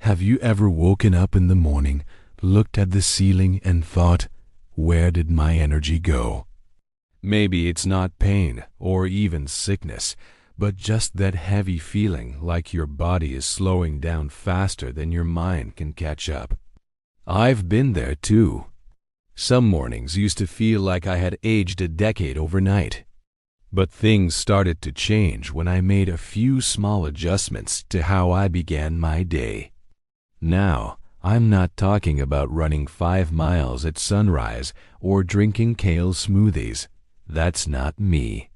Have you ever woken up in the morning, looked at the ceiling and thought, where did my energy go? Maybe it's not pain or even sickness, but just that heavy feeling like your body is slowing down faster than your mind can catch up. I've been there too. Some mornings used to feel like I had aged a decade overnight. But things started to change when I made a few small adjustments to how I began my day. Now, I'm not talking about running 5 miles at sunrise or drinking kale smoothies. That's not me.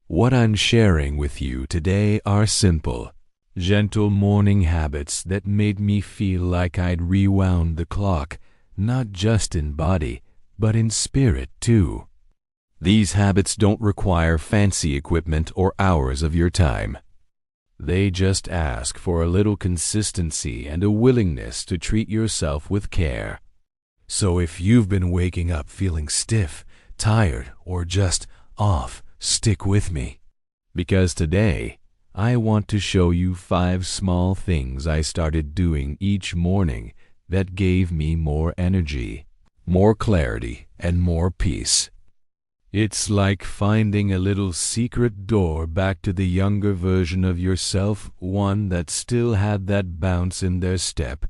What I'm sharing with you today are simple, gentle morning habits that made me feel like I'd rewound the clock, not just in body, but in spirit too. These habits don't require fancy equipment or hours of your time. They just ask for a little consistency and a willingness to treat yourself with care. So if you've been waking up feeling stiff, tired, or just off, stick with me. Because today, I want to show you 5 small things I started doing each morning that gave me more energy, more clarity, and more peace. It's like finding a little secret door back to the younger version of yourself, one that still had that bounce in their step.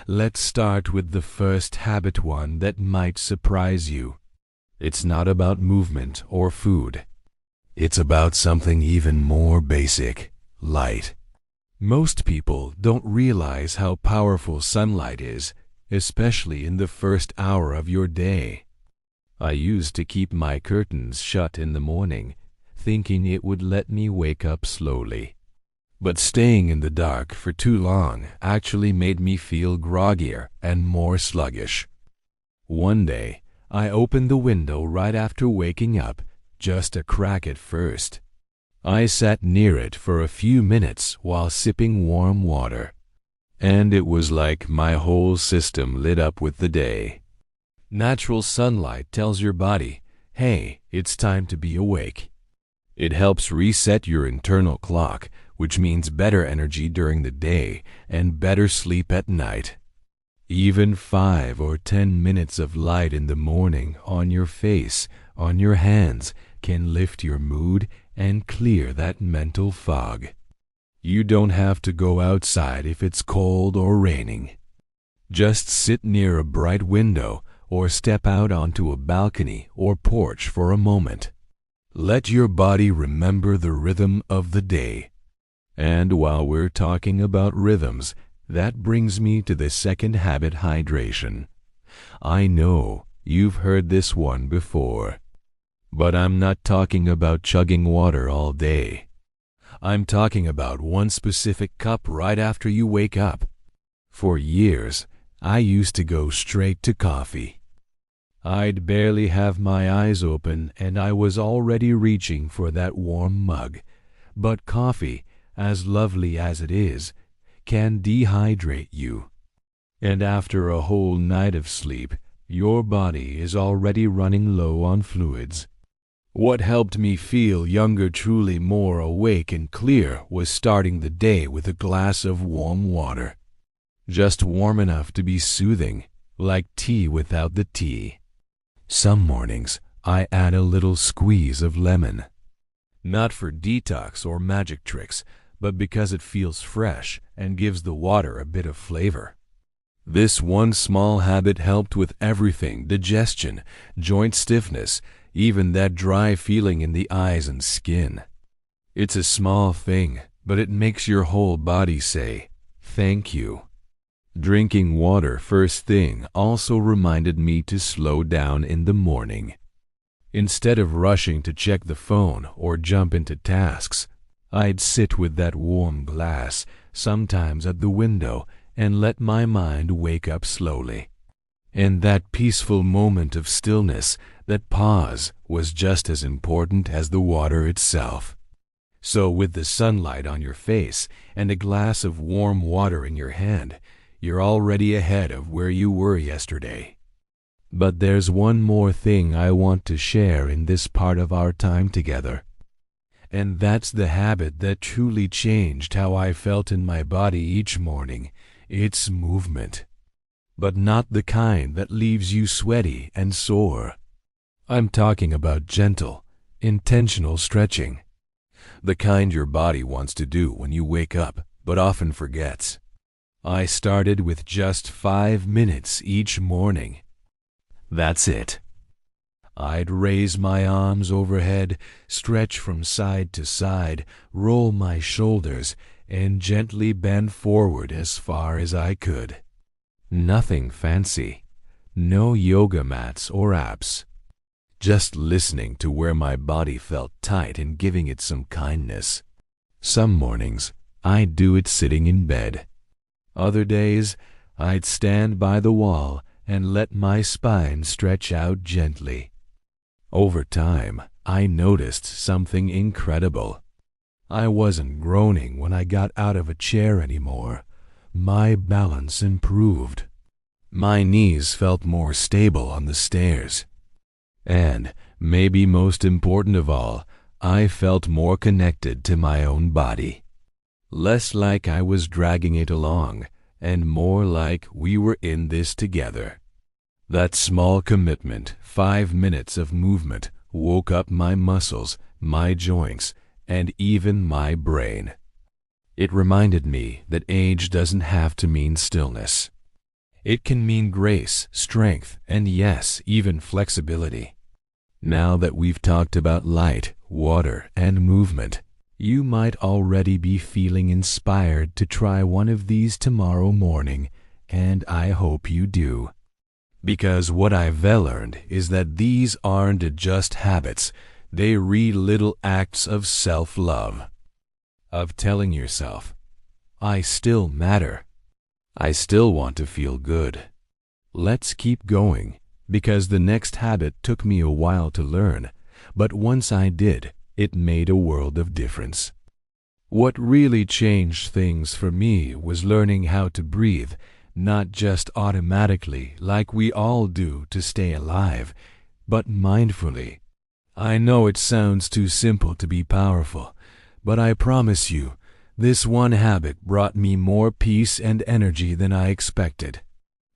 Let's start with the first habit, one that might surprise you. It's not about movement or food. It's about something even more basic, light. Most people don't realize how powerful sunlight is, especially in the first hour of your day. I used to keep my curtains shut in the morning, thinking it would let me wake up slowly. But staying in the dark for too long actually made me feel groggier and more sluggish. One day, I opened the window right after waking up, just a crack at first. I sat near it for a few minutes while sipping warm water, and it was like my whole system lit up with the day. Natural sunlight tells your body, hey, it's time to be awake. It helps reset your internal clock, which means better energy during the day and better sleep at night. Even 5 or 10 minutes of light in the morning on your face, on your hands, can lift your mood and clear that mental fog. You don't have to go outside if it's cold or raining. Just sit near a bright window or step out onto a balcony or porch for a moment. Let your body remember the rhythm of the day. And while we're talking about rhythms, that brings me to the second habit, hydration. I know you've heard this one before, but I'm not talking about chugging water all day. I'm talking about one specific cup right after you wake up. For years, I used to go straight to coffee. I'd barely have my eyes open and I was already reaching for that warm mug. But coffee, as lovely as it is, can dehydrate you. And after a whole night of sleep, your body is already running low on fluids. What helped me feel younger, truly more awake and clear, was starting the day with a glass of warm water. Just warm enough to be soothing, like tea without the tea. Some mornings, I add a little squeeze of lemon. Not for detox or magic tricks, but because it feels fresh and gives the water a bit of flavor. This one small habit helped with everything: digestion, joint stiffness, even that dry feeling in the eyes and skin. It's a small thing, but it makes your whole body say, thank you. Drinking water first thing also reminded me to slow down in the morning. Instead of rushing to check the phone or jump into tasks, I'd sit with that warm glass, sometimes at the window, and let my mind wake up slowly. And that peaceful moment of stillness, that pause, was just as important as the water itself. So with the sunlight on your face and a glass of warm water in your hand, you're already ahead of where you were yesterday. But there's one more thing I want to share in this part of our time together. And that's the habit that truly changed how I felt in my body each morning, It's movement. But not the kind that leaves you sweaty and sore. I'm talking about gentle, intentional stretching. The kind your body wants to do when you wake up, but often forgets. I started with just 5 minutes each morning. That's it. I'd raise my arms overhead, stretch from side to side, roll my shoulders, and gently bend forward as far as I could. Nothing fancy. No yoga mats or apps. Just listening to where my body felt tight and giving it some kindness. Some mornings, I'd do it sitting in bed. Other days, I'd stand by the wall and let my spine stretch out gently. Over time, I noticed something incredible. I wasn't groaning when I got out of a chair anymore. My balance improved. My knees felt more stable on the stairs. And, maybe most important of all, I felt more connected to my own body. Less like I was dragging it along, and more like we were in this together. That small commitment, 5 minutes of movement, woke up my muscles, my joints, and even my brain. It reminded me that age doesn't have to mean stillness. It can mean grace, strength, and yes, even flexibility. Now that we've talked about light, water, and movement, you might already be feeling inspired to try one of these tomorrow morning, and I hope you do. Because what I've learned is that these aren't just habits, they read little acts of self-love. Of telling yourself, I still matter. I still want to feel good. Let's keep going, because the next habit took me a while to learn, but once I did, it made a world of difference. What really changed things for me was learning how to breathe, not just automatically like we all do to stay alive, but mindfully. I know it sounds too simple to be powerful, but I promise you, this one habit brought me more peace and energy than I expected.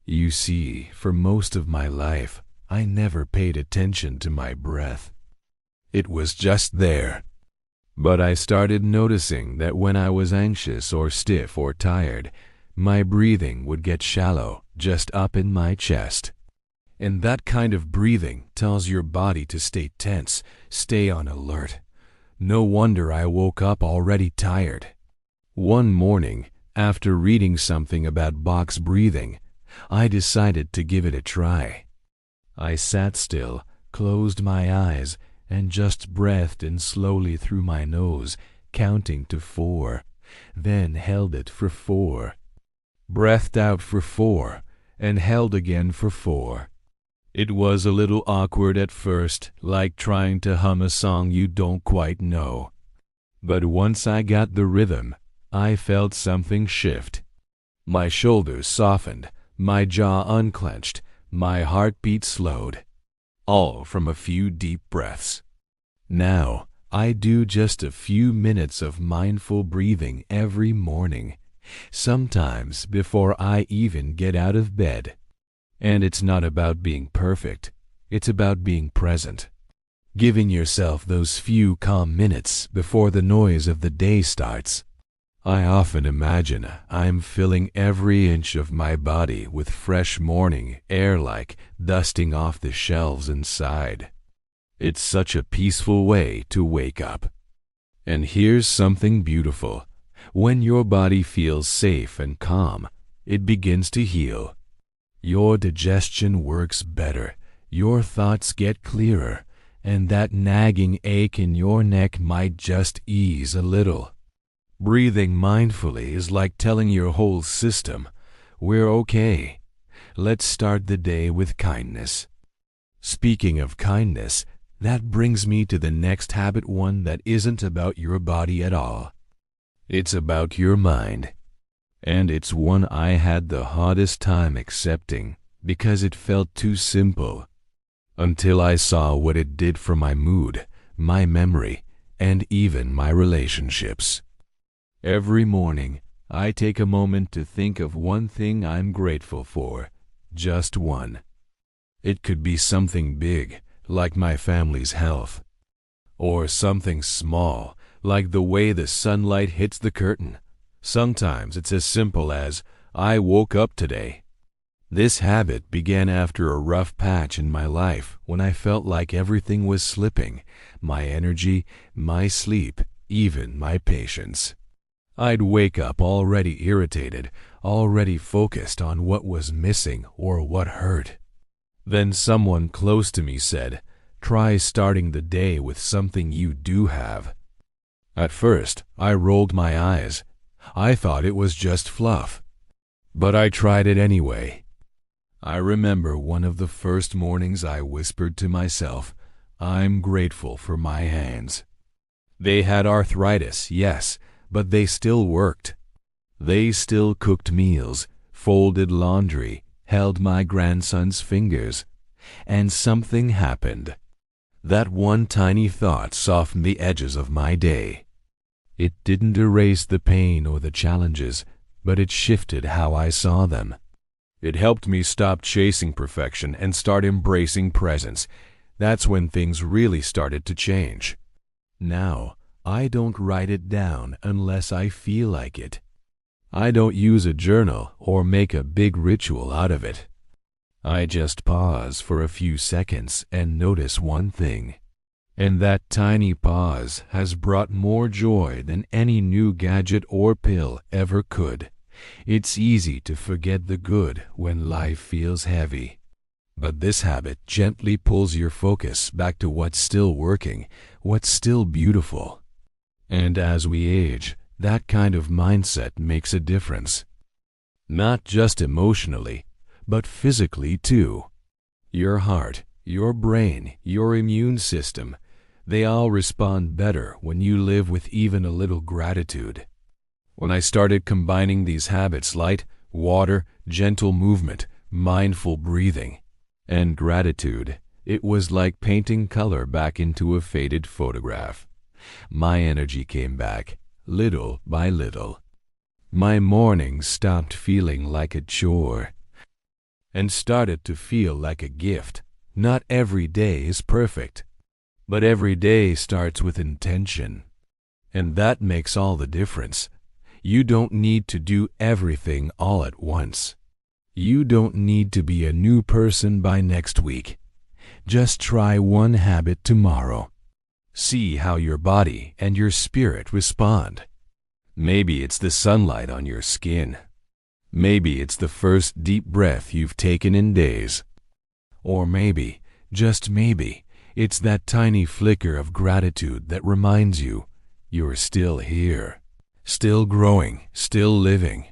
You see, for most of my life, I never paid attention to my breath. It was just there. But I started noticing that when I was anxious or stiff or tired, my breathing would get shallow, just up in my chest. And that kind of breathing tells your body to stay tense, stay on alert. No wonder I woke up already tired. One morning, after reading something about box breathing, I decided to give it a try. I sat still, closed my eyes, and just breathed in slowly through my nose, counting to 4, then held it for 4. Breathed out for 4, and held again for 4. It was a little awkward at first, like trying to hum a song you don't quite know. But once I got the rhythm, I felt something shift. My shoulders softened, my jaw unclenched, my heartbeat slowed. All from a few deep breaths. Now, I do just a few minutes of mindful breathing every morning, sometimes before I even get out of bed. And it's not about being perfect, it's about being present. Giving yourself those few calm minutes before the noise of the day starts. I often imagine I'm filling every inch of my body with fresh morning air, like dusting off the shelves inside. It's such a peaceful way to wake up. And here's something beautiful. When your body feels safe and calm, it begins to heal. Your digestion works better, your thoughts get clearer, and that nagging ache in your neck might just ease a little. Breathing mindfully is like telling your whole system, we're okay. Let's start the day with kindness. Speaking of kindness, that brings me to the next habit, one that isn't about your body at all. It's about your mind. And it's one I had the hardest time accepting because it felt too simple. Until I saw what it did for my mood, my memory, and even my relationships. Every morning, I take a moment to think of one thing I'm grateful for. Just one. It could be something big, like my family's health. Or something small, like the way the sunlight hits the curtain. Sometimes it's as simple as, I woke up today. This habit began after a rough patch in my life when I felt like everything was slipping, my energy, my sleep, even my patience. I'd wake up already irritated, already focused on what was missing or what hurt. Then someone close to me said, try starting the day with something you do have. At first, I rolled my eyes. I thought it was just fluff. But I tried it anyway. I remember one of the first mornings I whispered to myself, I'm grateful for my hands. They had arthritis, yes, but they still worked. They still cooked meals, folded laundry, held my grandson's fingers. And something happened. That one tiny thought softened the edges of my day. It didn't erase the pain or the challenges, but it shifted how I saw them. It helped me stop chasing perfection and start embracing presence. That's when things really started to change. Now, I don't write it down unless I feel like it. I don't use a journal or make a big ritual out of it. I just pause for a few seconds and notice one thing. And that tiny pause has brought more joy than any new gadget or pill ever could. It's easy to forget the good when life feels heavy. But this habit gently pulls your focus back to what's still working, what's still beautiful. And as we age, that kind of mindset makes a difference. Not just emotionally, but physically too. Your heart, your brain, your immune system, they all respond better when you live with even a little gratitude. When I started combining these habits, light, water, gentle movement, mindful breathing, and gratitude, it was like painting color back into a faded photograph. My energy came back, little by little. My mornings stopped feeling like a chore and started to feel like a gift. Not every day is perfect, but every day starts with intention. And that makes all the difference. You don't need to do everything all at once. You don't need to be a new person by next week. Just try one habit tomorrow. See how your body and your spirit respond. Maybe it's the sunlight on your skin. Maybe it's the first deep breath you've taken in days. Or maybe, just maybe, it's that tiny flicker of gratitude that reminds you you're still here, still growing, still living.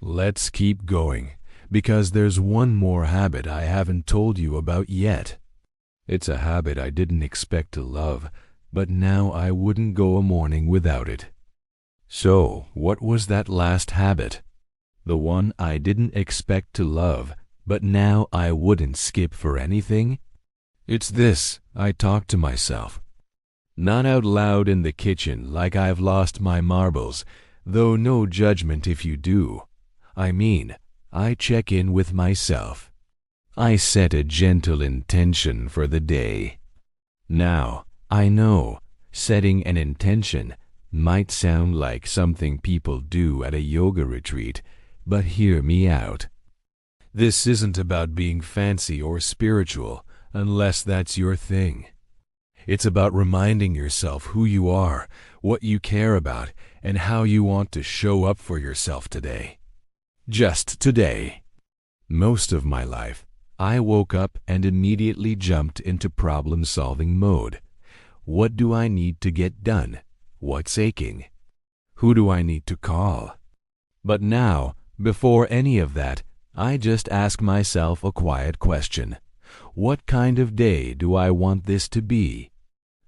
Let's keep going, because there's one more habit I haven't told you about yet. It's a habit I didn't expect to love, but now I wouldn't go a morning without it. So, what was that last habit? The one I didn't expect to love, but now I wouldn't skip for anything? It's this, I talk to myself. Not out loud in the kitchen like I've lost my marbles, though no judgment if you do. I mean, I check in with myself. I set a gentle intention for the day. Now, I know, setting an intention might sound like something people do at a yoga retreat, but hear me out. This isn't about being fancy or spiritual, unless that's your thing. It's about reminding yourself who you are, what you care about, and how you want to show up for yourself today. Just today. Most of my life, I woke up and immediately jumped into problem-solving mode. What do I need to get done? What's aching? Who do I need to call? But now, before any of that, I just ask myself a quiet question. What kind of day do I want this to be?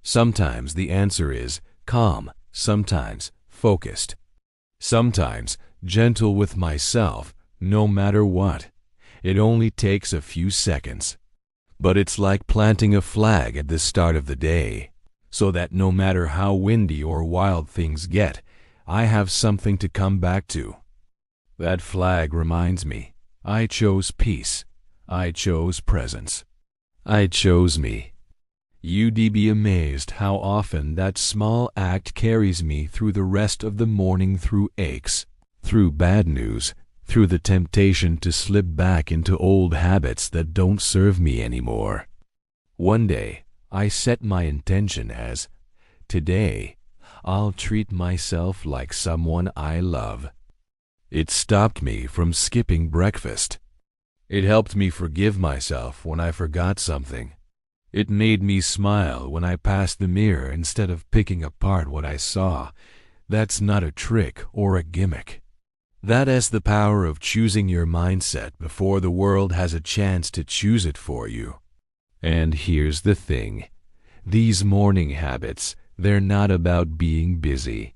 Sometimes the answer is calm, sometimes focused, sometimes gentle with myself, no matter what. It only takes a few seconds. But it's like planting a flag at the start of the day, so that no matter how windy or wild things get, I have something to come back to. That flag reminds me, I chose peace. I chose presence. I chose me. You'd be amazed how often that small act carries me through the rest of the morning, through aches, through bad news, through the temptation to slip back into old habits that don't serve me anymore. One day, I set my intention as, today, I'll treat myself like someone I love. It stopped me from skipping breakfast. It helped me forgive myself when I forgot something. It made me smile when I passed the mirror instead of picking apart what I saw. That's not a trick or a gimmick. That is the power of choosing your mindset before the world has a chance to choose it for you. And here's the thing. These morning habits, they're not about being busy.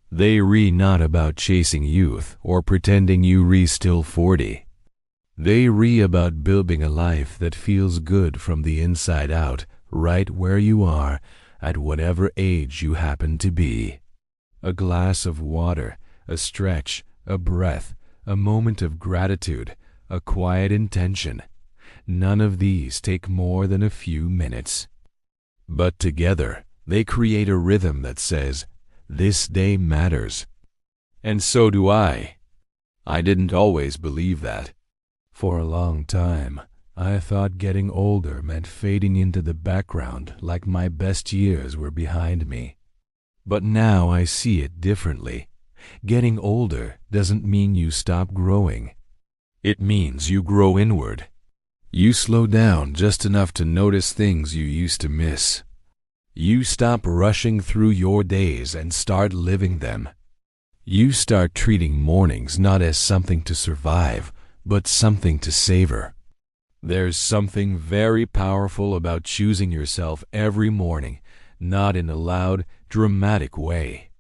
They're not about chasing youth or pretending you're still 40. They're about building a life that feels good from the inside out, right where you are, at whatever age you happen to be. A glass of water, a stretch, a breath, a moment of gratitude, a quiet intention. None of these take more than a few minutes. But together, they create a rhythm that says, this day matters. And so do I. I didn't always believe that. For a long time, I thought getting older meant fading into the background like my best years were behind me. But now I see it differently. Getting older doesn't mean you stop growing. It means you grow inward. You slow down just enough to notice things you used to miss. You stop rushing through your days and start living them. You start treating mornings not as something to survive, but something to savor. There's something very powerful about choosing yourself every morning, not in a loud, dramatic way,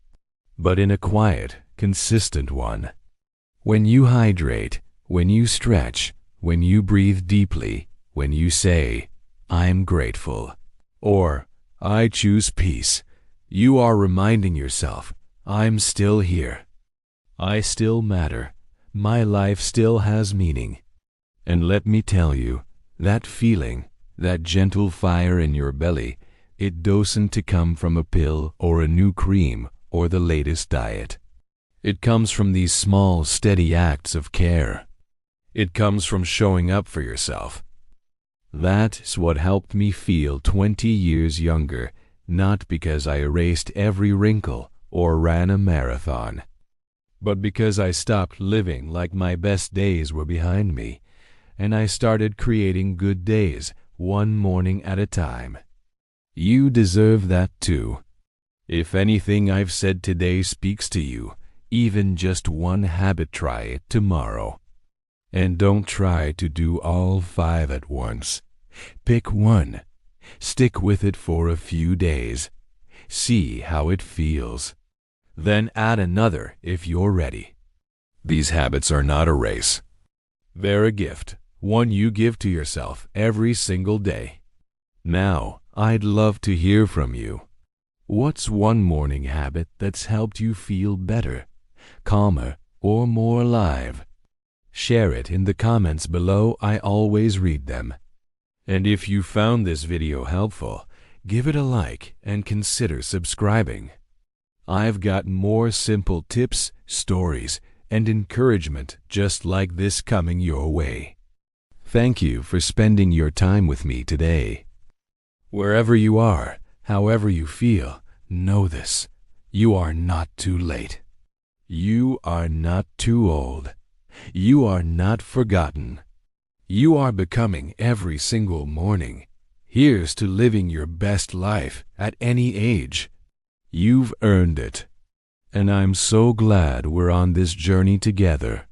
but in a quiet, consistent one. When you hydrate, when you stretch, when you breathe deeply, when you say, I'm grateful, or I choose peace, you are reminding yourself, I'm still here. I still matter. My life still has meaning. And let me tell you, that feeling, that gentle fire in your belly, it doesn't come from a pill or a new cream or the latest diet. It comes from these small, steady acts of care. It comes from showing up for yourself. That's what helped me feel 20 years younger, not because I erased every wrinkle or ran a marathon, but because I stopped living like my best days were behind me, and I started creating good days, one morning at a time. You deserve that too. If anything I've said today speaks to you, even just one habit, try it tomorrow. And don't try to do all 5 at once. Pick one. Stick with it for a few days. See how it feels. Then add another if you're ready. These habits are not a race. They're a gift, one you give to yourself every single day. Now, I'd love to hear from you. What's one morning habit that's helped you feel better, calmer, or more alive? Share it in the comments below. I always read them. And if you found this video helpful, give it a like and consider subscribing. I've got more simple tips, stories, and encouragement just like this coming your way. Thank you for spending your time with me today. Wherever you are, however you feel, know this: you are not too late. You are not too old. You are not forgotten. You are becoming every single morning. Here's to living your best life at any age. You've earned it. And I'm so glad we're on this journey together.